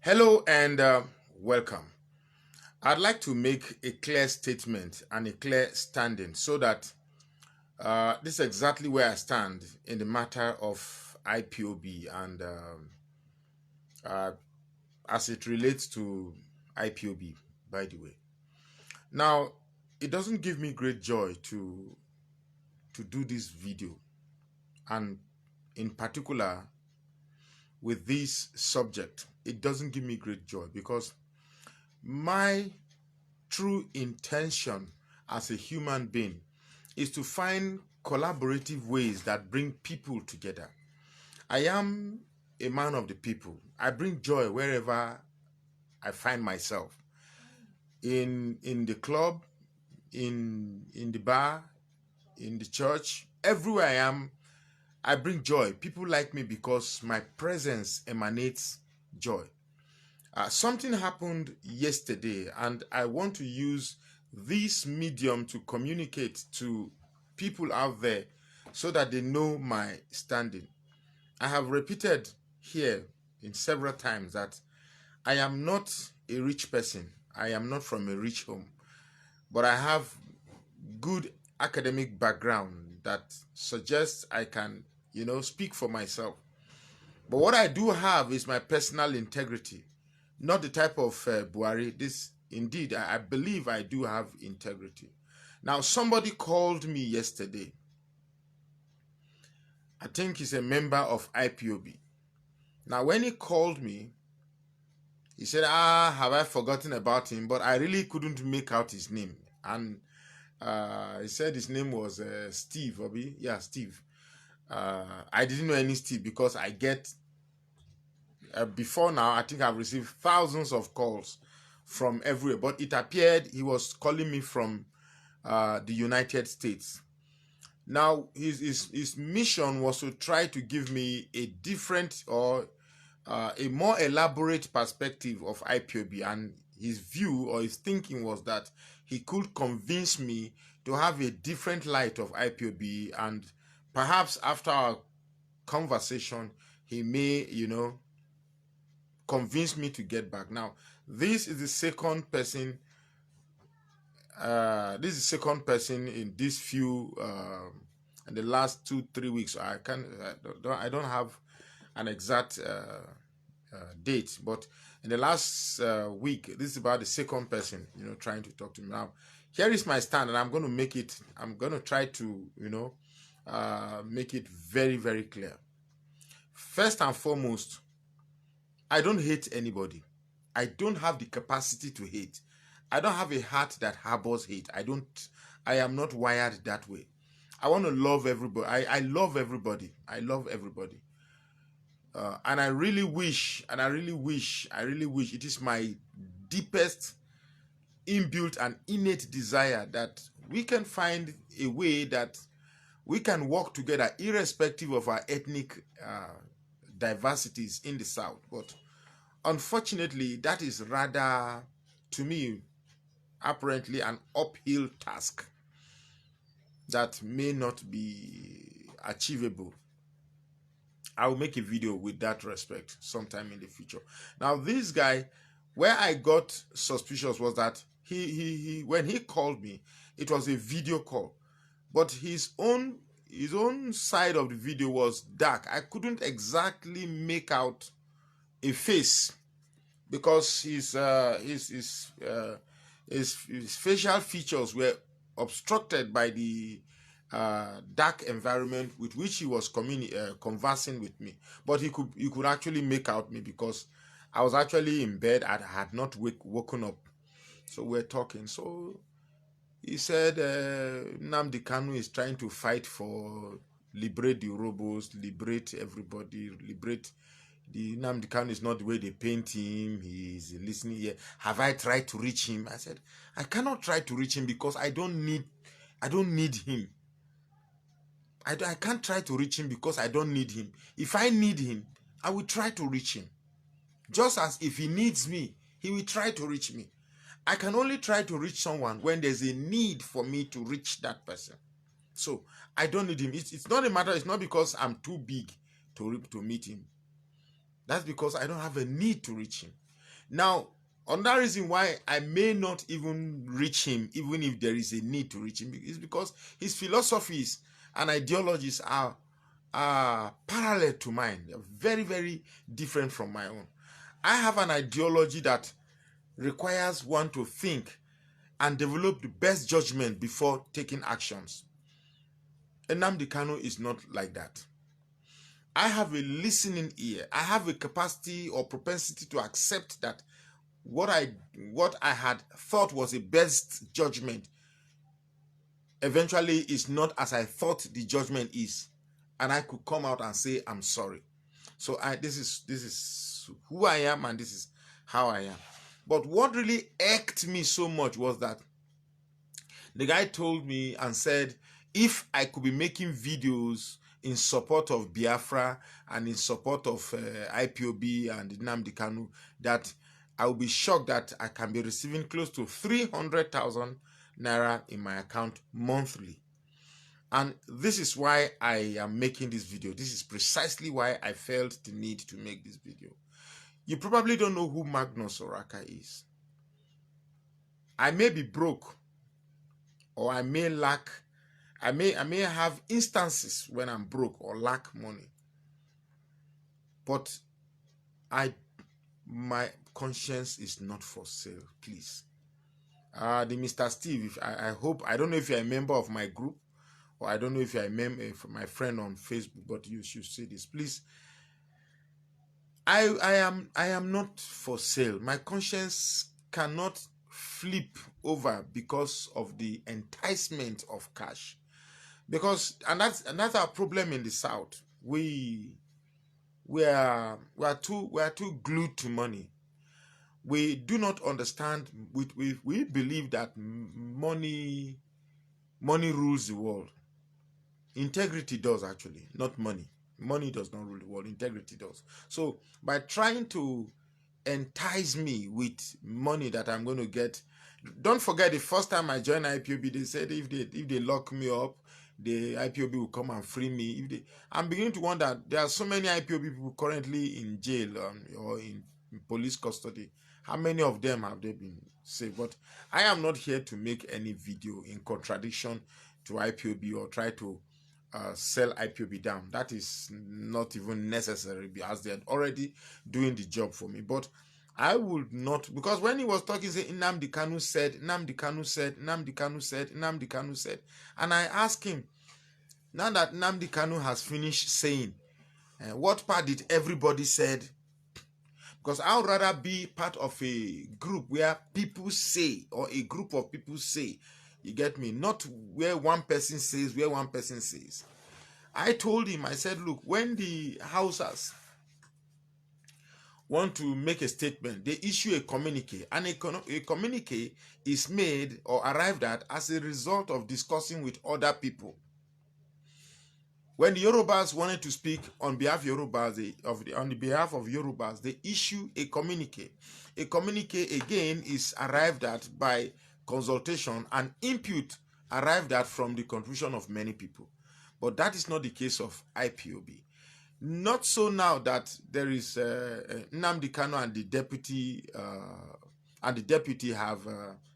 Hello and welcome. I'd like to make a clear statement and a clear standing so that this is exactly where I stand in the matter of IPOB and uh, as it relates to IPOB, by the way. Now, it doesn't give me great joy to do this video, and in particular with this subject, it doesn't give me great joy because my true intention as a human being is to find collaborative ways that bring people together. I am a man of the people. I bring joy wherever I find myself. In the club, in the bar, in the church, everywhere I am, I bring joy. People like me because my presence emanates joy. Something happened yesterday, and I want to use this medium to communicate to people out there so that they know my standing. I have repeated here in several times that I am not a rich person. I am not from a rich home, but I have good academic background that suggests I can, speak for myself. But what I do have is my personal integrity, not the type of Buhari. This indeed, I believe I do have integrity. Now, somebody called me yesterday. I think he's a member of IPOB. Now, when he called me, he said, have I forgotten about him? But I really couldn't make out his name. And he said his name was Steve, Obi. Yeah, Steve. I didn't know any Steve because I get, before now, I think I've received thousands of calls from everywhere. But it appeared he was calling me from the United States. Now, his mission was to try to give me a different or a more elaborate perspective of IPOB, and his view or his thinking was that he could convince me to have a different light of IPOB, and perhaps after our conversation, he may, convince me to get back. Now, this is the second person. This is the second person in this few in the last 2-3 weeks. I don't have an exact date, but in the last week, this is about the second person trying to talk to me. Now, here is my stand, and I'm going to try to make it very, very clear. First and foremost, I don't hate anybody. I don't have the capacity to hate. I don't have a heart that harbors hate. I am not wired that way. I want to love everybody. I love everybody. I love everybody. And I really wish, it is my deepest inbuilt and innate desire that we can find a way that we can work together irrespective of our ethnic diversities in the South. But unfortunately, that is rather, to me, apparently an uphill task that may not be achievable. I will make a video with that respect sometime in the future. Now, this guy, where I got suspicious was that he when he called me, it was a video call, but his own side of the video was dark. I couldn't exactly make out a face because his facial features were obstructed by the dark environment with which he was conversing with me. But he could actually make out me because I was actually in bed. I had not woken up, so we're talking. So he said Nnamdi Kanu is trying to fight for liberate the Urhobos, liberate everybody, liberate the Nnamdi Kanu is not the way they paint him. He's listening here. Have I tried to reach him? I said, I cannot try to reach him because I don't need him. I can't try to reach him because I don't need him. If I need him, I will try to reach him. Just as if he needs me, he will try to reach me. I can only try to reach someone when there's a need for me to reach that person. So I don't need him. It's not a matter, it's not because I'm too big to meet him. That's because I don't have a need to reach him. Now, another reason why I may not even reach him, even if there is a need to reach him, is because his philosophies and ideologies are parallel to mine. They're very, very different from my own. I have an ideology that requires one to think and develop the best judgment before taking actions. Nnamdi Kanu is not like that. I have a listening ear. I have a capacity or propensity to accept that what I had thought was a best judgment eventually is not as I thought the judgment is, and I could come out and say I'm sorry. So this is who I am, and this is how I am. But what really irked me so much was that the guy told me and said, if I could be making videos in support of Biafra and in support of IPOB and Nnamdi Kanu, that I will be shocked that I can be receiving close to 300,000 naira in my account monthly. And this is why I am making this video. This is precisely why I felt the need to make this video. You probably don't know who Magnus Oraka is. I may be broke, or I may lack, I may have instances when I'm broke or lack money. But my conscience is not for sale, please. The Mr. Steve, I hope, I don't know if you're a member of my group, or I don't know if you're a member, my friend on Facebook, but you should see this, please. I am not for sale. My conscience cannot flip over because of the enticement of cash. Because and that's our problem in the South. We are too glued to money. We do not understand. We believe that money rules the world. Integrity does, actually, not money. Money does not rule the world. Integrity does. So by trying to entice me with money that I'm going to get, don't forget the first time I joined IPOB, they said if they lock me up, the IPOB will come and free me. I'm beginning to wonder, there are so many IPOB people currently in jail or in police custody. How many of them have they been saved? But I am not here to make any video in contradiction to IPOB or try to sell IPOB down. That is not even necessary because they're already doing the job for me. But I would not, because when he was talking, say Nnamdi Kanu said, Nnamdi Kanu said, Nnamdi Kanu said, Nnamdi Kanu said, and I asked him, now that Nnamdi Kanu has finished saying, what part did everybody said? Because I would rather be part of a group where people say, or a group of people say, you get me? Not where one person says, where one person says. I told him, I said, look, when the Hausas want to make a statement, they issue a communique, and a communique is made or arrived at as a result of discussing with other people. When the Yorubas wanted to speak on behalf of Yorubas, on the behalf of Yorubas, they issue a communique. A communique, again, is arrived at by consultation and input arrived at from the contribution of many people. But that is not the case of IPOB. Not so now that there is Nnamdi Kanu and the deputy have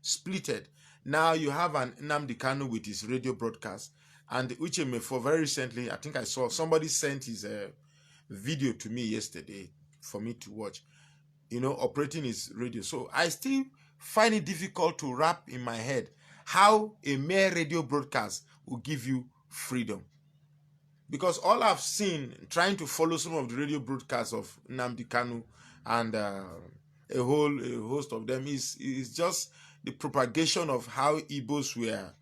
splitted. Now you have an Nnamdi Kanu with his radio broadcast, and Ucheme, for very recently, I think I saw somebody sent his video to me yesterday for me to watch, operating his radio. So I still find it difficult to wrap in my head how a mere radio broadcast will give you freedom. Because all I've seen trying to follow some of the radio broadcasts of Nnamdi Kanu and a host of them is just the propagation of how Igbos were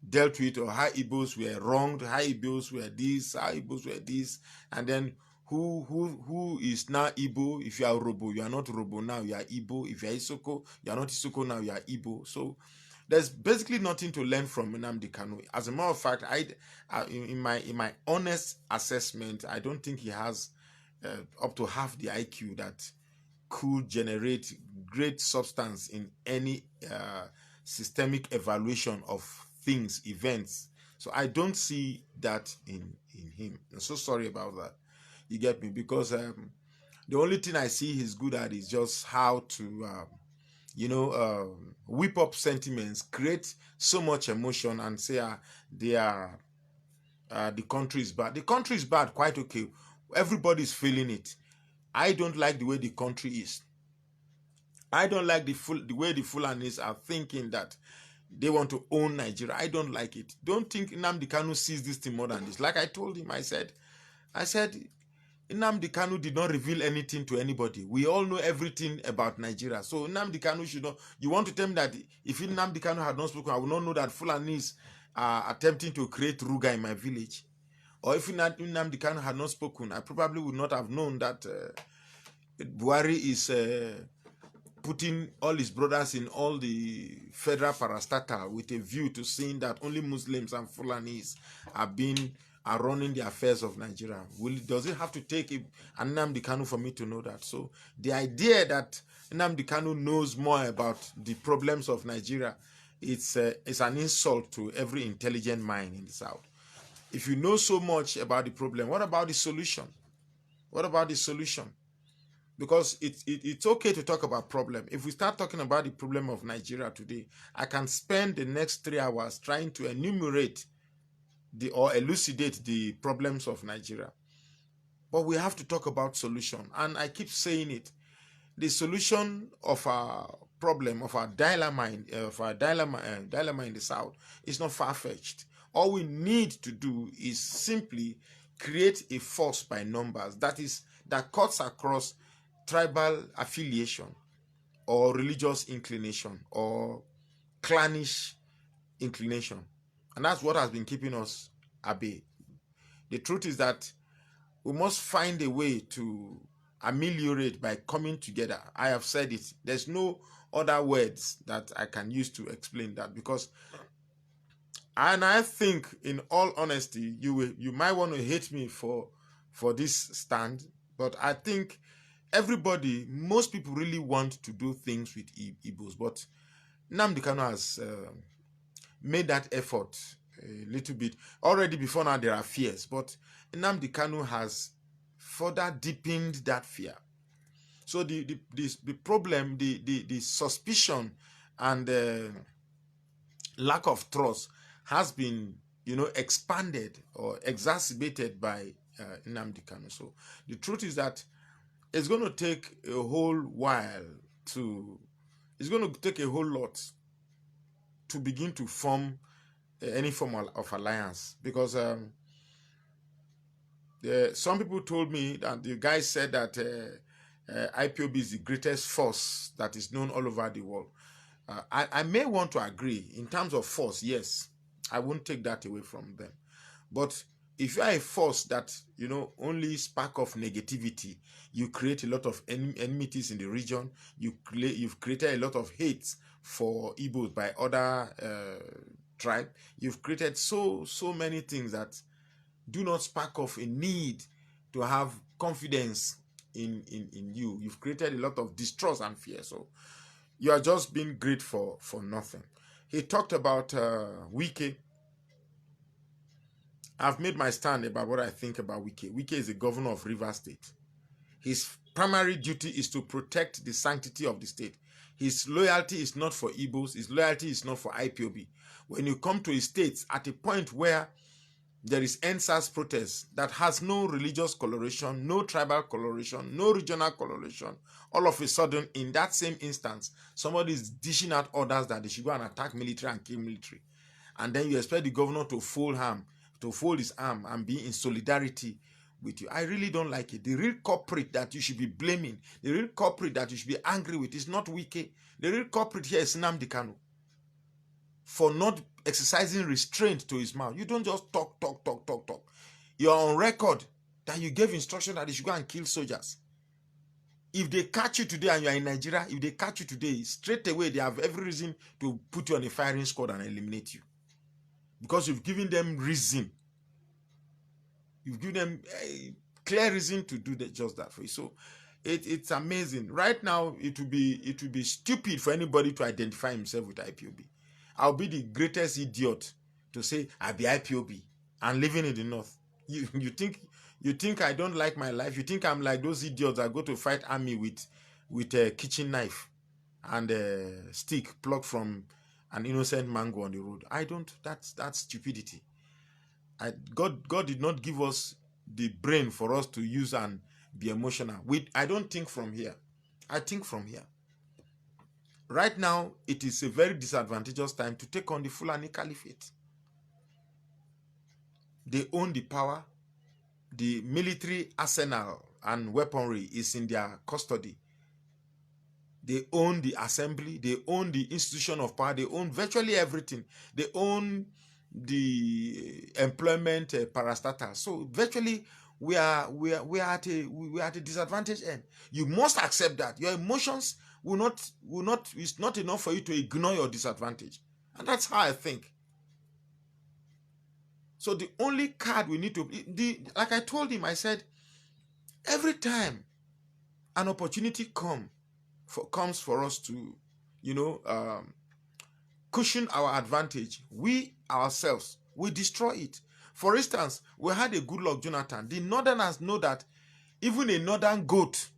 dealt with, or how Igbos were wronged, how Igbos were this, how Igbos were this, and then who is now Igbo. If you are Robo, you are not Robo now, you are Igbo. If you are Isoko, you are not Isoko now, you are Igbo. So there's basically nothing to learn from Nnamdi Kanu. As a matter of fact, in my honest assessment, I don't think he has up to half the IQ that could generate great substance in any systemic evaluation of things, events. So I don't see that in him. I'm so sorry about that. You get me? Because The only thing I see he's good at is just how to, whip up sentiments, create so much emotion, and say the country is bad. The country is bad, quite okay. Everybody's feeling it. I don't like the way the country is. I don't like the way the Fulanis are thinking that they want to own Nigeria. I don't like it. Don't think Nnamdi Kanu sees this thing more than this. Like I told him, I said, Nnamdi Kanu did not reveal anything to anybody. We all know everything about Nigeria. So Nnamdi Kanu should not. You want to tell me that if Nnamdi Kanu had not spoken, I would not know that Fulanis are attempting to create Ruga in my village? Or if Nnamdi Kanu had not spoken, I probably would not have known that Buhari is putting all his brothers in all the federal parastatal with a view to seeing that only Muslims and Fulanis are running the affairs of Nigeria. Does it have to take an Nnamdi Kanu for me to know that? So the idea that Nnamdi Kanu knows more about the problems of Nigeria, it's an insult to every intelligent mind in the South. If you know so much about the problem, what about the solution? What about the solution? Because it's okay to talk about problem. If we start talking about the problem of Nigeria today, I can spend the next 3 hours trying to enumerate or elucidate the problems of Nigeria. But we have to talk about solution. And I keep saying it. The solution of our problem, of our dilemma in the South is not far-fetched. All we need to do is simply create a force by numbers that cuts across tribal affiliation or religious inclination or clannish inclination. And that's what has been keeping us at bay. The truth is that we must find a way to ameliorate by coming together. I have said it. There's no other words that I can use to explain that, because, and I think in all honesty, you might want to hate me for this stand, but I think most people really want to do things with Igbos, but Nnamdi Kanu has made that effort a little bit. Already before now there are fears, but Nnamdi Kanu has further deepened that fear. So the problem, the suspicion and lack of trust has been, expanded or exacerbated by Nnamdi Kanu. So the truth is that it's going to take a whole while it's going to take a whole lot to begin to form any form of alliance, because some people told me that the guy said that IPOB is the greatest force that is known all over the world. I may want to agree in terms of force, yes. I won't take that away from them. But if you are a force that, only spark of negativity, you create a lot of enmities in the region, you've created a lot of hate for Igbos by other tribes, you've created so many things that do not spark off a need to have confidence in you. You've created a lot of distrust and fear. So you are just being great for nothing. He talked about Wike. I've made my stand about what I think about Wike. Wike is the governor of Rivers State. His primary duty is to protect the sanctity of the state. His loyalty is not for Igbos. His loyalty is not for IPOB. When you come to a state at a point where there is NSAS protest that has no religious coloration, no tribal coloration, no regional coloration, all of a sudden, in that same instance, somebody is dishing out orders that they should go and attack military and kill military. And then you expect the governor to fold his arm and be in solidarity with you. I really don't like it. The real culprit that you should be blaming, the real culprit that you should be angry with is not Wike. The real culprit here is Nnamdi Kanu for not exercising restraint to his mouth. You don't just talk. You're on record that you gave instruction that they should go and kill soldiers. If they catch you today and you are in Nigeria, if they catch you today, straight away they have every reason to put you on a firing squad and eliminate you. Because you've given them reason. You've given them a clear reason to do just that for you. So it's amazing. Right now, it would be stupid for anybody to identify himself with IPOB. I'll be the greatest idiot to say I'll be IPOB and living in the north. You think You think I don't like my life? You think I'm like those idiots that go to fight army with a kitchen knife and a stick plucked from an innocent mango on the road? I don't. That's stupidity. God did not give us the brain for us to use and be emotional. I don't think from here. I think from here. Right now, it is a very disadvantageous time to take on the Fulani Caliphate. They own the power. The military arsenal and weaponry is in their custody. They own the assembly. They own the institution of power. They own virtually everything. They own the employment parastatal. So virtually, we are at a disadvantage end. You must accept that your emotions will not. It's not enough for you to ignore your disadvantage, and that's how I think. So the only card we need to like I told him, I said, every time an opportunity comes for us to, cushion our advantage, we ourselves we destroy it. For instance, we had a Goodluck Jonathan. The Northerners know that even a northern goat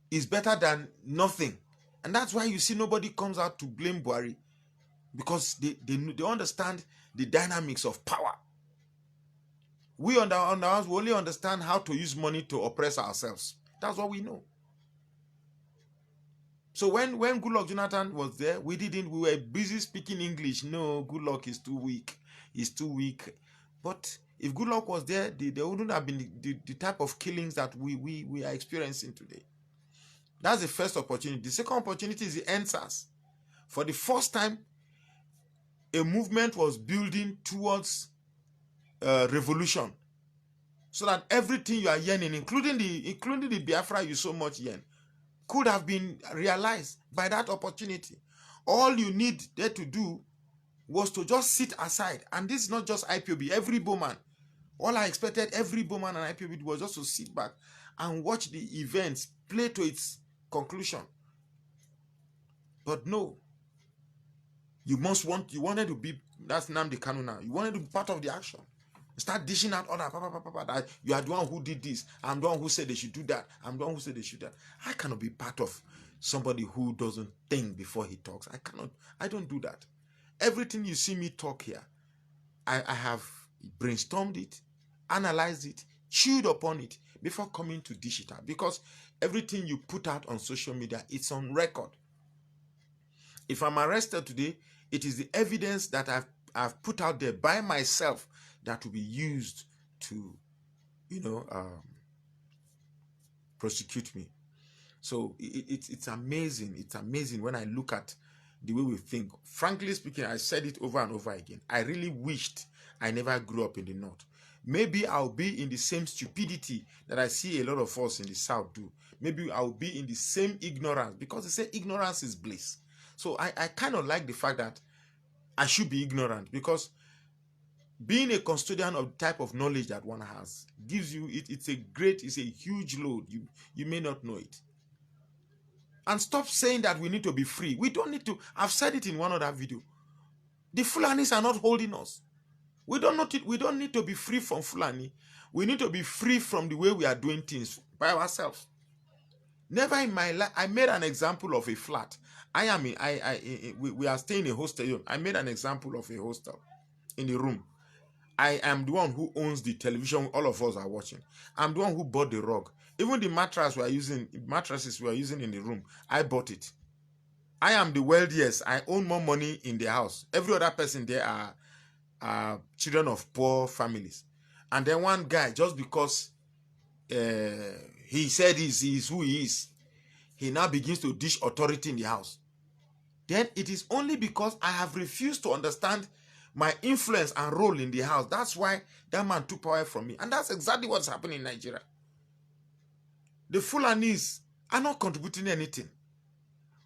is better than nothing, and that's why you see nobody comes out to blame Buhari, because they understand the dynamics of power. We on ours, we only understand how to use money to oppress ourselves. That's what we know. So when Goodluck Jonathan was there, we were busy speaking English. No, Goodluck is too weak. He's too weak. But if Goodluck was there, there wouldn't have been the type of killings that we are experiencing today. That's the first opportunity. The second opportunity is the NSAS. For the first time, a movement was building towards revolution, so that everything you are yearning, including the Biafra you so much yearn, could have been realized by that opportunity. All you need there to do was to just sit aside. And this is not just IPOB, every Bowman. All I expected every Bowman and IPOB was just to sit back and watch the events play to its conclusion. But no. You wanted to be, that's Nnamdi Kanu now. You wanted to be part of the action. Start dishing out other, that you are the one who did this. I'm the one who said they should do that. I'm the one who said they should do that. I cannot be part of somebody who doesn't think before he talks. I don't do that. Everything you see me talk here, I have brainstormed it, analyzed it, chewed upon it before coming to dish it out. Because everything you put out on social media, it's on record. If I'm arrested today, it is the evidence that I've put out there by myself that will be used to, prosecute me. So it's amazing. It's amazing when I look at the way we think. Frankly speaking, I said it over and over again. I really wished I never grew up in the North. Maybe I'll be in the same stupidity that I see a lot of us in the South do. Maybe I'll be in the same ignorance, because they say ignorance is bliss. So I kind of like the fact that I should be ignorant, because being a custodian of the type of knowledge that one has gives you, it's a huge load. You may not know it. And stop saying that we need to be free. We don't need to. I've said it in one other video. The Fulanis are not holding us. We don't need to be free from Fulani. We need to be free from the way we are doing things by ourselves. Never in my life, I made an example of a flat. We are staying in a hostel. I made an example of a hostel in the room. I am the one who owns the television all of us are watching. I'm the one who bought the rug. Even the mattresses we are using in the room, I bought it. I am the wealthiest. I own more money in the house. Every other person there are children of poor families. And then one guy, just because he said he's who he is, he now begins to dish authority in the house. Then it is only because I have refused to understand my influence and role in the house. That's why that man took power from me. And that's exactly what's happening in Nigeria. The Fulanis are not contributing anything.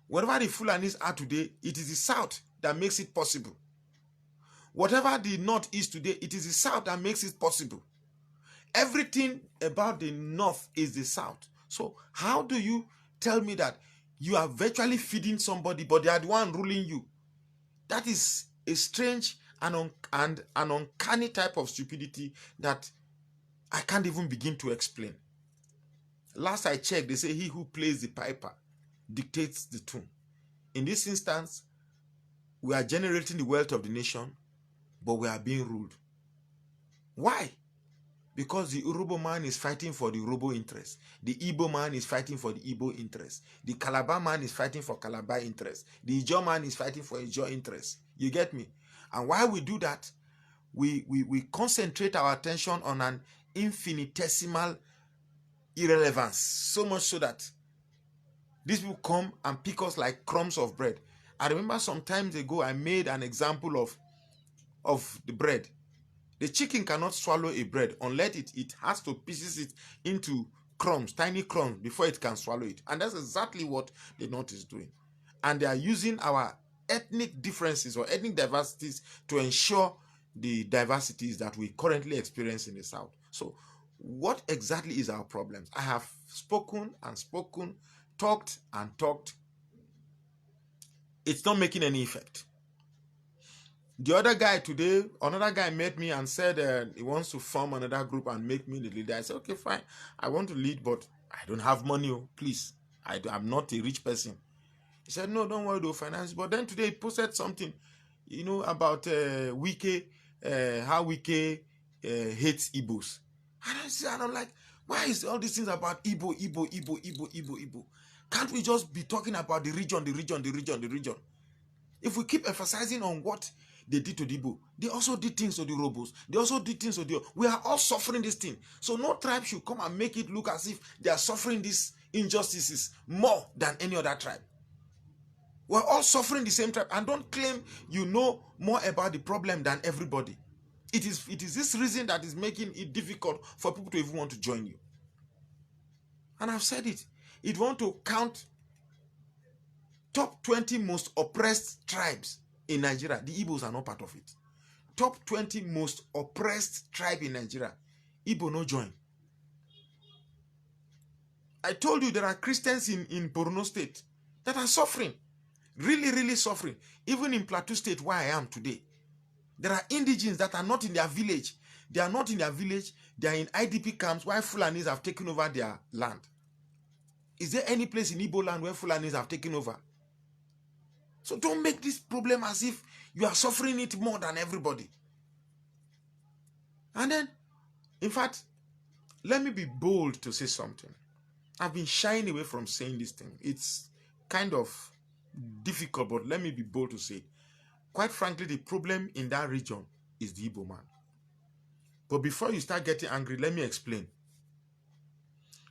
Whatever the Fulanis are today, it is the South that makes it possible. Whatever the North is today, it is the South that makes it possible. Everything about the North is the South. So how do you tell me that you are virtually feeding somebody, but they are the one ruling you? That is a strange and an uncanny type of stupidity that I can't even begin to explain. Last I checked, they say he who plays the piper dictates the tune. In this instance, we are generating the wealth of the nation, but we are being ruled. Why? Because the Urobo man is fighting for the Urobo interest. The Igbo man is fighting for the Igbo interest. The Calabar man is fighting for Calabar interest. The Ijaw man is fighting for Ijaw interest. You get me? And while we do that, we concentrate our attention on an infinitesimal irrelevance, so much so that these people come and pick us like crumbs of bread. I remember some times ago I made an example of the bread. The chicken cannot swallow a bread unless it has to pieces it into crumbs, tiny crumbs, before it can swallow it. And that's exactly what the North is doing. And they are using our ethnic differences or ethnic diversities to ensure the diversities that we currently experience in the South. So what exactly is our problems? I have spoken and spoken, talked and talked. It's not making any effect. The other guy today, another guy met me and said he wants to form another group and make me the leader. I said, okay, fine. I want to lead, but I don't have money. Please. I'm not a rich person. He said, no, don't worry, they'll finance. But then today he posted something, about Wike, how Wike hates Igbos. And I'm like, why is all these things about Igbo? Can't we just be talking about the region? If we keep emphasizing on what they did to the Igbo, they also did things to the Robos. They also did things to the... We are all suffering this thing. So no tribe should come and make it look as if they are suffering these injustices more than any other tribe. We're all suffering the same tribe. And don't claim you know more about the problem than everybody. It is this reason that is making it difficult for people to even want to join you. And I've said it. If you want to count top 20 most oppressed tribes in Nigeria, the Igbos are not part of it. Top 20 most oppressed tribe in Nigeria, Igbo no join. I told you there are Christians in Borno State that are suffering, really suffering. Even in Plateau State, where I am today, there are indigenes that are not in their village. They are not in their village. They are in IDP camps while Fulanis have taken over their land. Is there any place in Igbo land where Fulanis have taken over? So don't make this problem as if you are suffering it more than everybody. And then, in fact, let me be bold to say something. I've been shying away from saying this thing. It's kind of difficult, but let me be bold to say, quite frankly, the problem in that region is the Igbo man. But before you start getting angry, let me explain.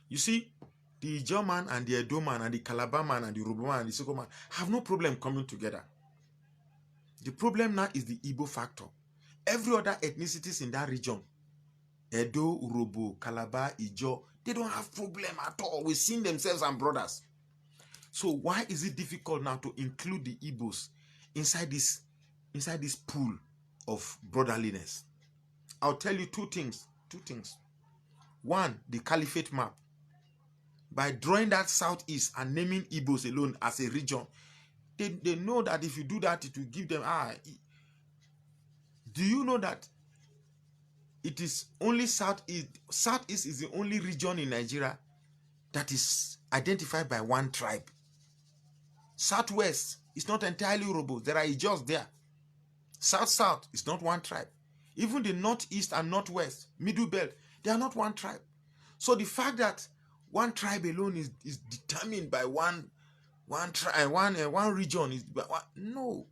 You see, the Ijaw man and the Edo man and the Calabar man and the Yoruba man and the Soko man have no problem coming together. The problem now is the Igbo factor. Every other ethnicities in that region, Edo, Urobo, Calabar, Ijaw, they don't have problem at all with seeing themselves and brothers. So why is it difficult now to include the Igbos inside this pool of brotherliness? I'll tell you two things. One, the caliphate map. By drawing that southeast and naming Igbos alone as a region, they know that if you do that, it will give them... Do you know that it is only southeast? Southeast is the only region in Nigeria that is identified by one tribe. Southwest is not entirely Urhobo. There are Ijaws there. South is not one tribe. Even the northeast and northwest, middle belt, they are not one tribe. So the fact that one tribe alone is determined by one region is no.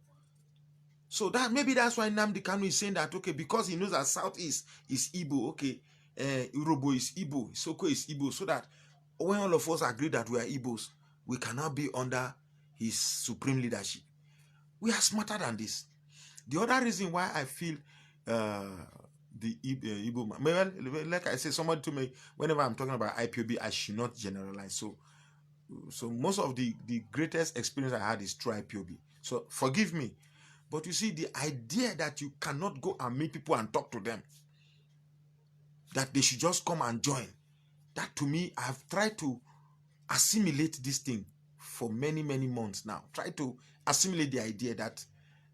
So that maybe that's why Nnamdi Kanu is saying that, okay, because he knows that southeast is Igbo, okay, Urhobo is Igbo, Soko is Igbo, so that when all of us agree that we are Igbos, we cannot be under his supreme leadership. We are smarter than this. The other reason why I feel the Igbo man, well, like I say, somebody told me whenever I'm talking about IPOB, I should not generalize. So most of the greatest experience I had is through IPOB. So forgive me. But you see, the idea that you cannot go and meet people and talk to them, that they should just come and join, that to me, I've tried to assimilate this thing for many months now. Try to assimilate the idea that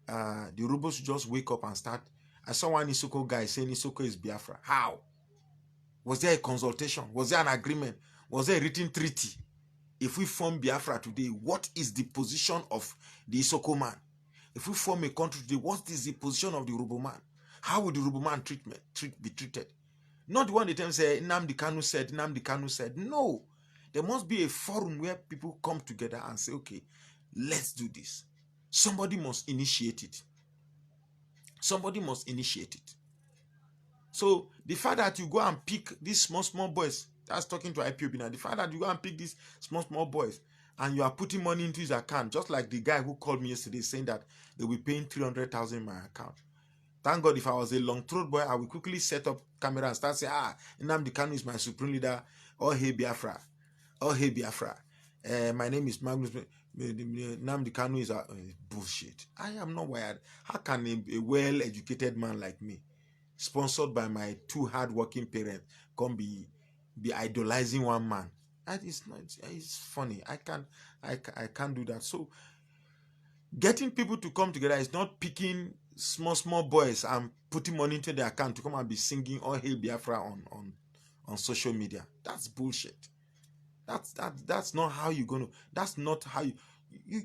the robots just wake up and start. I saw one Isoko guy saying Isoko is Biafra. How? Was there a consultation? Was there an agreement? Was there a written treaty? If we form Biafra today, what is the position of the Isoko man? If we form a country today, what is the position of the Urhobo man? How would the Urhobo man be treated? Not the one they tell me say, Nnamdi Kanu said, Nnamdi Kanu said. No. There must be a forum where people come together and say, okay, let's do this. Somebody must initiate it. Somebody must initiate it. So the fact that you go and pick these small boys, that's talking to IPOB now, the fact that you go and pick these small boys and you are putting money into his account, just like the guy who called me yesterday saying that they will be paying 300,000 in my account. Thank God, if I was a long throat boy, I will quickly set up camera and start saying, Nnamdi Kanu is my supreme leader. Oh, hey, Biafra. Oh, hey, Biafra. My name is Magnus. Nnamdi Kanu is bullshit. I am not wired. How can a well-educated man like me, sponsored by my two hard-working parents, come be idolizing one man? That is not. It's funny. I can't do that. So getting people to come together is not picking small boys and putting money into their account to come and be singing "Oh Hail Biafra" on social media. That's bullshit. That's not how you're gonna. That's not how you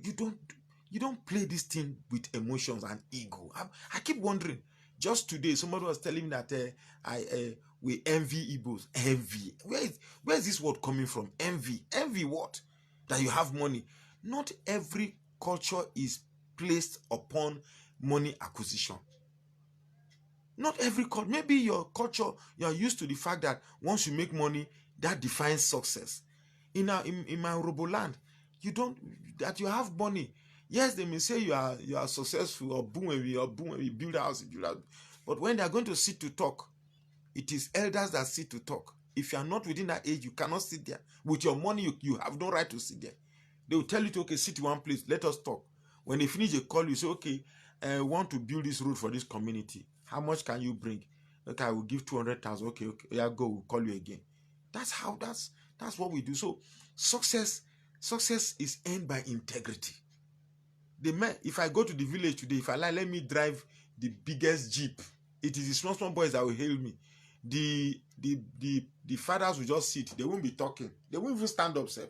don't play this thing with emotions and ego. I keep wondering. Just today, somebody was telling me that we envy Igbos. Envy. Where is this word coming from? Envy. Envy what? That you have money. Not every culture is placed upon money acquisition. Not every culture. Maybe your culture, you are used to the fact that once you make money, that defines success. In my Urhobo land, you don't, that you have money. Yes, they may say you are successful, or boom when we build a house, but when they are going to sit to talk, it is elders that sit to talk. If you are not within that age, you cannot sit there. With your money, you have no right to sit there. They will tell you to, okay, sit in one place, let us talk. When they finish, they call you, say, okay, I want to build this road for this community. How much can you bring? Okay, I will give 200,000. Okay, yeah, go, we'll call you again. That's what we do. So success is earned by integrity. If I go to the village today, if I like, let me drive the biggest jeep. It is the small boys that will hail me. The fathers will just sit. They won't be talking. They won't even stand up, sir.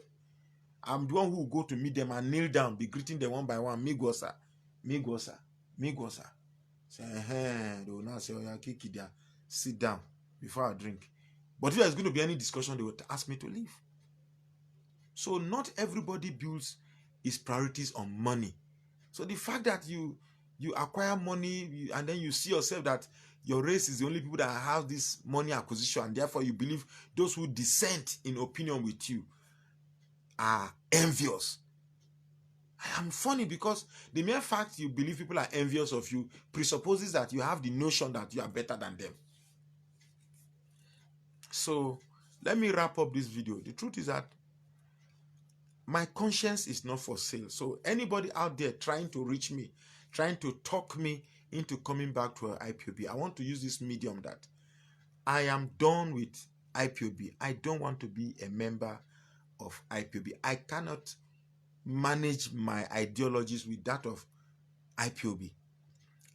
I'm the one who will go to meet them and kneel down, be greeting them one by one. Migosa. Say, they will now say, oh, yeah, Kiki there. Sit down before I drink. But if there's going to be any discussion, they will ask me to leave. So not everybody builds his priorities on money. So the fact that you acquire money and then you see yourself that your race is the only people that have this money acquisition, and therefore you believe those who dissent in opinion with you are envious. I am funny because the mere fact you believe people are envious of you presupposes that you have the notion that you are better than them. So let me wrap up this video. The truth is that my conscience is not for sale. So anybody out there trying to reach me, trying to talk me into coming back to IPOB, I want to use this medium that I am done with IPOB. I don't want to be a member of IPOB. I cannot manage my ideologies with that of IPOB.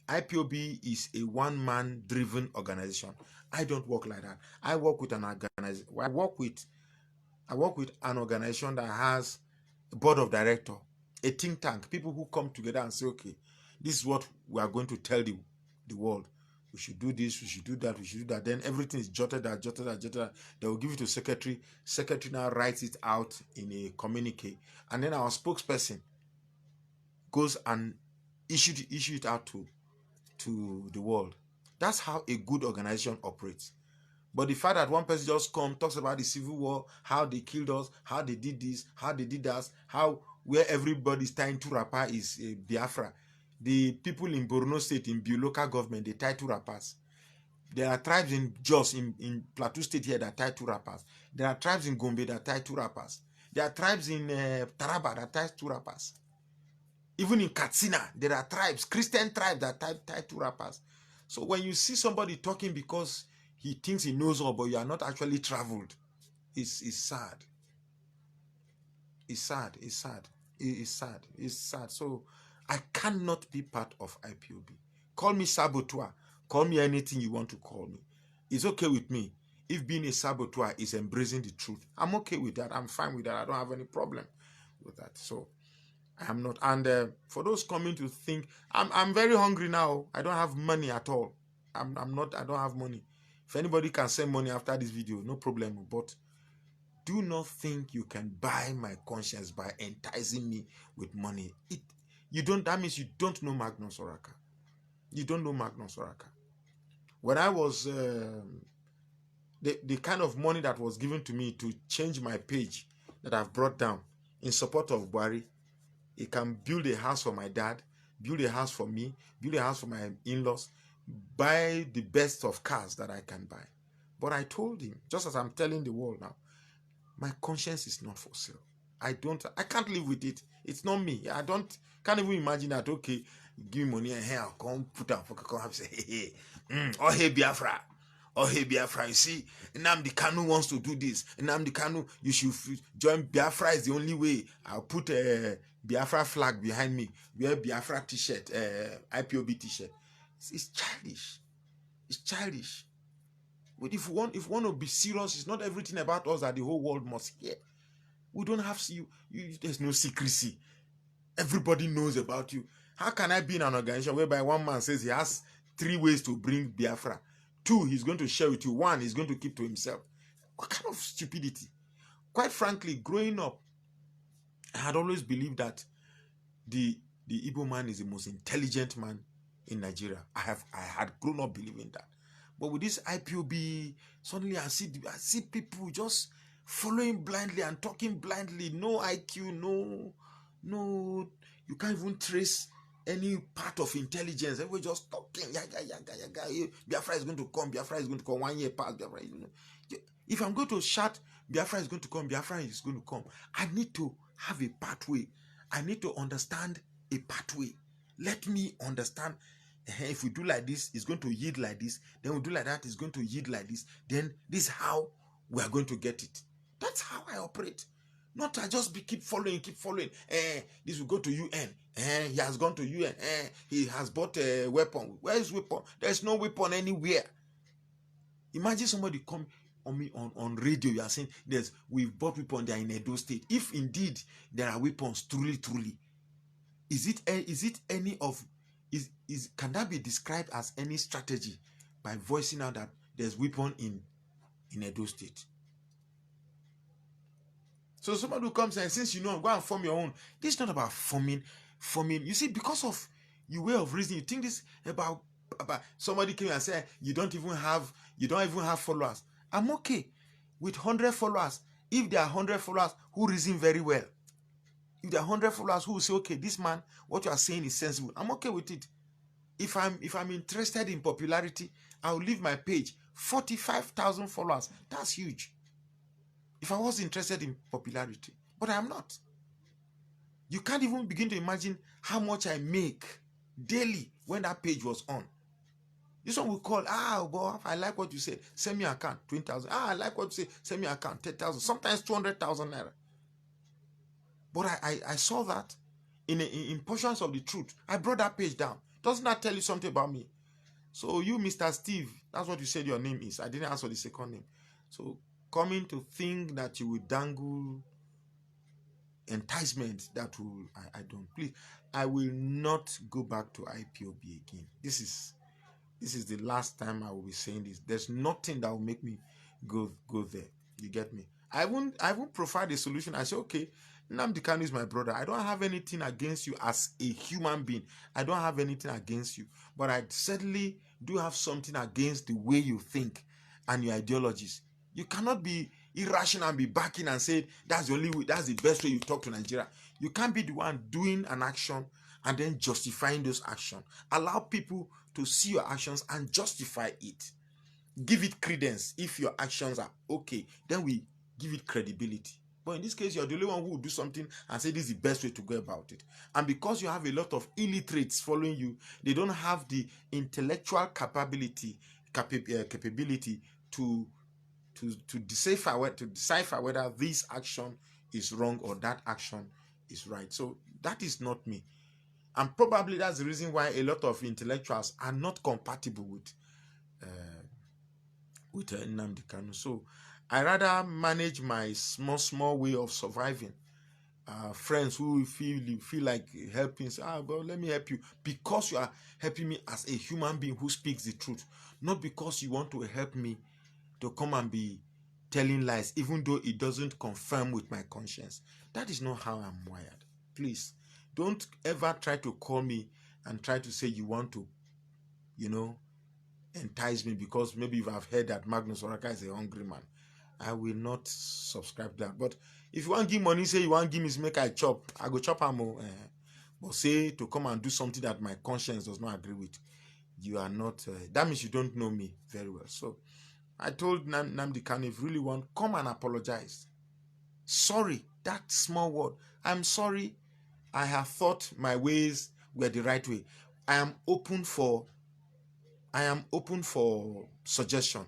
IPOB is a one-man driven organization. I don't work like that. I work with an organization. I work with an organization that has a board of directors, a think tank, people who come together and say, okay, this is what we are going to tell the world. We should do this, we should do that, we should do that. Then everything is jotted out. They will give it to secretary. Secretary now writes it out in a communique. And then our spokesperson goes and issue it out to the world. That's how a good organization operates. But the fact that one person just comes, talks about the civil war, how they killed us, how they did this, how they did that, how where everybody's tying to rapper is Biafra. The people in Borno State, in Biu local government, they tie to rappers. There are tribes in Jos, in Plateau State here that tie to rappers. There are tribes in Gombe that tie to rappers. There are tribes in Taraba that tie to rappers. Even in Katsina, there are tribes, Christian tribes that tie to rappers. So when you see somebody talking because he thinks he knows all, but you are not actually traveled, it's sad. It's sad. It's sad. It's sad. It's sad. So I cannot be part of IPOB. Call me saboteur. Call me anything you want to call me. It's okay with me. If being a saboteur is embracing the truth, I'm okay with that. I'm fine with that. I don't have any problem with that. So I'm not. And for those coming to think, I'm very hungry now. I don't have money at all. I'm not. I don't have money. If anybody can send money after this video, no problem. But do not think you can buy my conscience by enticing me with money. That means you don't know Magnus Oraka. You don't know Magnus Oraka. When I was the kind of money that was given to me to change my page that I've brought down in support of Buhari, it can build a house for my dad, build a house for me, build a house for my in-laws, buy the best of cars that I can buy. But I told him, just as I'm telling the world now, my conscience is not for sale. I can't live with it. It's not me. Can't even imagine that, okay, give me money and here I'll come put up, come and say, hey, oh, hey, Biafra. Oh, hey, Biafra, you see, Nnamdi Kanu wants to do this. Nnamdi Kanu, you should join Biafra is the only way. I'll put a Biafra flag behind me. Wear Biafra t-shirt, IPOB t-shirt. It's childish. It's childish. But if we want to be serious, it's not everything about us that the whole world must hear. We don't have there's no secrecy. Everybody knows about you. How can I be in an organization whereby one man says he has 3 ways to bring Biafra? 2, he's going to share with you. 1, he's going to keep to himself. What kind of stupidity? Quite frankly, growing up, I had always believed that the Igbo man is the most intelligent man in Nigeria. I had grown up believing that. But with this IPOB, suddenly I see people just following blindly and talking blindly. No IQ, no, you can't even trace any part of intelligence. Everybody just talking. Biafra is going to come. Biafra is going to come. 1 year past. Biafra. If I'm going to shout, Biafra is going to come. Biafra is going to come. I need to have a pathway. I need to understand a pathway. Let me understand. If we do like this, it's going to yield like this. Then we do like that, it's going to yield like this. Then this is how we are going to get it. That's how I operate. Not I just keep following. This will go to UN. He has gone to UN. He has bought a weapon. Where is weapon? There's no weapon anywhere. Imagine somebody come on me on radio. You are saying we've bought weapons. They are in Edo State. If indeed there are weapons, truly, can that be described as any strategy by voicing out that there's weapon in Edo State? So somebody who comes and since you know, go and form your own. This is not about forming. You see, because of your way of reasoning, you think this about somebody came and said you don't even have followers. I'm okay with 100 followers if there are 100 followers who reason very well. If there are 100 followers who will say, okay, this man, what you are saying is sensible, I'm okay with it. If I'm interested in popularity, I'll leave my page. 45,000 followers. That's huge. If I was interested in popularity, but I'm not. You can't even begin to imagine how much I make daily when that page was on. This one will call, boy, I like what you said. Send me an account, 20,000. I like what you say. Send me an account, 10,000. Sometimes 200,000 naira. But I saw that in portions of the truth. I brought that page down. Doesn't that tell you something about me? So you, Mr. Steve, that's what you said your name is. I didn't ask for the second name. So coming to think that you will dangle enticement that will, I don't. Please, I will not go back to IPOB again. This is the last time I will be saying this. There's nothing that will make me go there. You get me? I won't provide a solution. I say, okay, Nnamdi Kanu is my brother. I don't have anything against you as a human being. I don't have anything against you. But I certainly do have something against the way you think and your ideologies. You cannot be irrational and be backing and say that's the only way, that's the best way you talk to Nigeria. You can't be the one doing an action and then justifying those actions. Allow people to see your actions and justify it. Give it credence. If your actions are okay, then we give it credibility. But in this case, you're the only one who will do something and say this is the best way to go about it. And because you have a lot of illiterates following you, they don't have the intellectual capability to decipher whether this action is wrong or that action is right. So that is not me. And probably that's the reason why a lot of intellectuals are not compatible with Nnamdi Kanu. So I rather manage my small way of surviving. Friends who feel like helping, say, but let me help you, because you are helping me as a human being who speaks the truth, not because you want to help me to come and be telling lies, even though it doesn't confirm with my conscience. That is not how I'm wired. Please don't ever try to call me and try to say you want to, entice me, because maybe if I've heard that Magnus Oraka is a hungry man. I will not subscribe to that. But if you want to give money, say you want to give me, make I chop, I go chop am. But say to come and do something that my conscience does not agree with, you are not, that means you don't know me very well. So I told Nnamdi Kanu, if you really want, come and apologize. Sorry, that small word. I'm sorry. I have thought my ways were the right way. I am open for suggestion.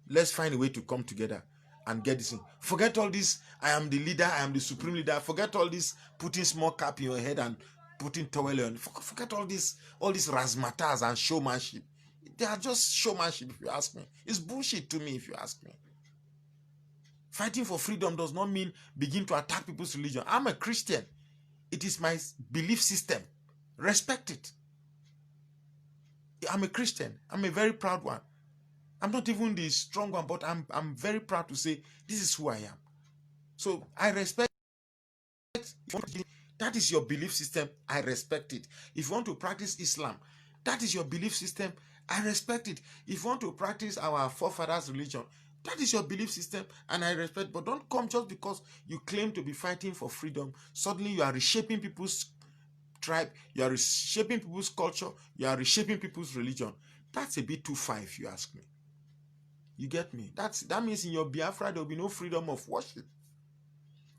Let's find a way to come together and get this in. Forget all this, I am the leader, I am the supreme leader. Forget all this putting small cap in your head and putting towel on. Forget all this razzmatazz and showmanship. They are just showmanship, if you ask me. It's bullshit to me, if you ask me. Fighting for freedom does not mean begin to attack people's religion. I'm a Christian. It is my belief system. Respect it. I'm a Christian. I'm a very proud one. I'm not even the strong one, but I'm very proud to say this is who I am. So I respect it. That is your belief system. I respect it. If you want to practice Islam, that is your belief system. I respect it. If you want to practice our forefathers' religion, that is your belief system, and I respect. But don't come just because you claim to be fighting for freedom. Suddenly you are reshaping people's tribe, you are reshaping people's culture, you are reshaping people's religion. That's a bit too far, if you ask me. You get me? That means in your Biafra there will be no freedom of worship.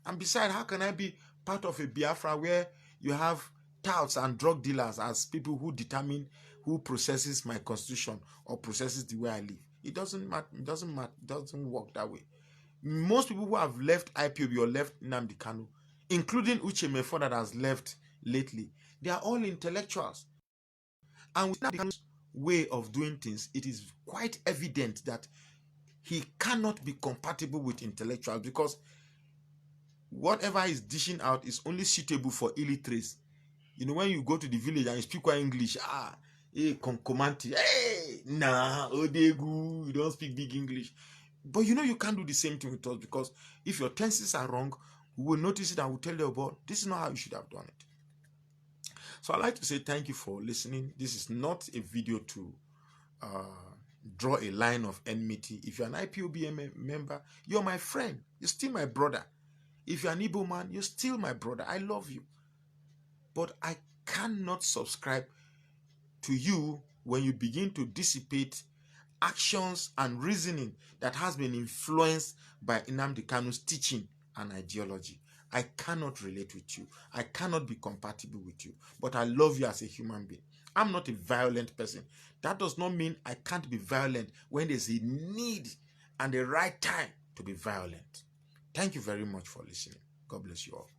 And besides, how can I be part of a Biafra where you have touts and drug dealers as people who determine who processes my constitution or processes the way I live? It doesn't matter. It doesn't work that way. Most people who have left IPOB or left Nnamdi Kanu, including Uche Mefo that has left lately, they are all intellectuals. And with Nnamdi Kanu's way of doing things, it is quite evident that he cannot be compatible with intellectuals, because whatever he's dishing out is only suitable for illiterates. When you go to the village and you speak English, hey, Concomanti, hey, nah, Odegu, you don't speak big English. But you can't do the same thing with us, because if your tenses are wrong, we will notice it and we'll tell you about this is not how you should have done it. So I'd like to say thank you for listening. This is not a video to draw a line of enmity. If you're an IPOB member, you're my friend. You're still my brother. If you're an Igbo man, you're still my brother. I love you. But I cannot subscribe to you when you begin to dissipate actions and reasoning that has been influenced by Nnamdi Kanu's teaching and ideology. I cannot relate with you. I cannot be compatible with you. But I love you as a human being. I'm not a violent person. That does not mean I can't be violent when there's a need and the right time to be violent. Thank you very much for listening. God bless you all.